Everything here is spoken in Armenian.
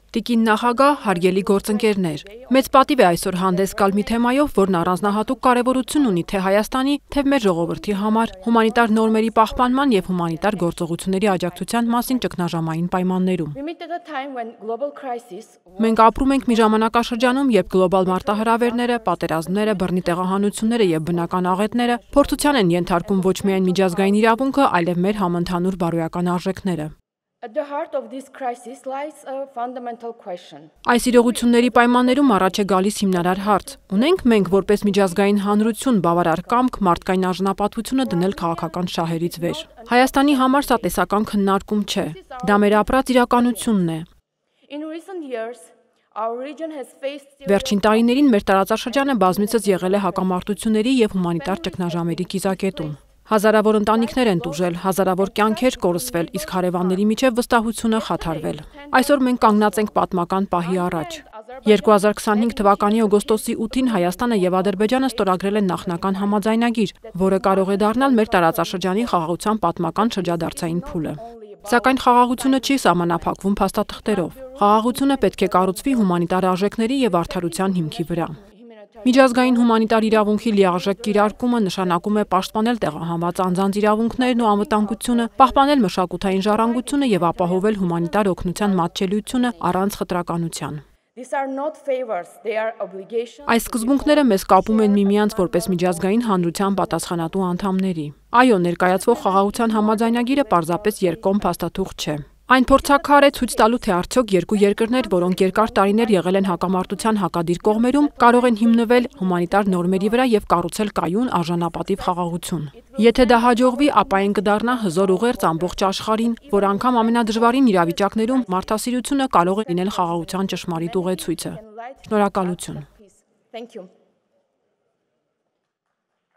Տիկին նախագահ, հարգելի գործընկերներ, մեծ պատիվ է այսօր հանդես գալ մի թեմայով, որն առանձնահատուկ կարևորություն ունի թե Հայաստանի, թե մեր ժողովրդի համար հումանիտար նորմերի պահպանման և հումանիտար գործողությունների աջակցության մասին ճգնաժամային պայմաններում։ Մենք ապրում ենք մի ժամանակաշրջանում, երբ գլոբալ մարտահրավերները, պատերազմները, բռնի տեղահանությունները և բնական աղետները փորձության են ենթարկում ոչ միայն միջազգային իրավունքը, այլև մեր համընդհանուր բարոյական արժեքները։ Այս իրողությունների պայմաններում առաջ է գալիս հիմնարար հարց. ունենք մենք որպես միջազգային հանրություն բավարար կամք մարդկային արժանապատվությունը դնել քաղաքական շահերից վեր։ Հայաստանի համար սա տեսական քննարկում չէ, դա մեր ապրած իրականությունն է։ Վերջին տարիներին մեր տարածաշրջանը բազմիցս եղել է հակամարտությունների և հումանիտար ճգնաժամերի կիզակետում։ Հազարավոր ընտանիքներ են տուժել, հազարավոր կյանքեր կորսվել, իսկ հարևանների միջև վստահությունը խաթարվել։ Այսօր մենք կանգնած ենք պատմական պահի առաջ։ 2025 թվականի օգոստոսի 8-ին Հայաստանը և Ադրբեջանը ստորագրել են նախնական համաձայնագիր, որը կարող է դառնալ մեր տարածաշրջանի խաղաղության պատմական շրջադարձային փուլը։ Սակայն խաղաղությունը չի սահմանափակվում փաստաթղթերով։ Խաղաղությունը պետք է կառուցվի հումանիտար արժեքների և արդարության հիմքի վրա։ Միջազգային հումանիտար իրավունքի լիարժեք կիրարկումը նշանակում է պաշտպանել տեղահանված անձանց իրավունքներն ու անվտանգությունը, պահպանել մշակութային ժառանգությունը և ապահովել հումանիտար օգնության մատչելիությունը առանց խտրականության։ Այս սկզբունքները մեզ կապում են միմյանց որպես միջազգային հանրության պատասխանատու անդամների։ Այո, ներկայացվող խաղաղության համաձայնագիրը պարզապես երկկողմ փաստաթուղթ չէ։ Այն փորձաքար է ցույց տալու, թե արդյոք երկու երկրներ, որոնք երկար տարիներ եղել են հակամարտության հակադիր կողմերում, կարող են հիմնվել հումանիտար նորմերի վրա և կառուցել կայուն արժանապատիվ խաղաղություն։ Եթե դա հաջողվի, ապա այն կդառնա հզոր ուղերձ ամբողջ աշխարհին, որ անգամ ամենադժվարին իրավիճակներում մարդասիրությունը կարող է լինել խաղաղության ճշմարիտ ուղեցույցը։ Շնորհակալություն։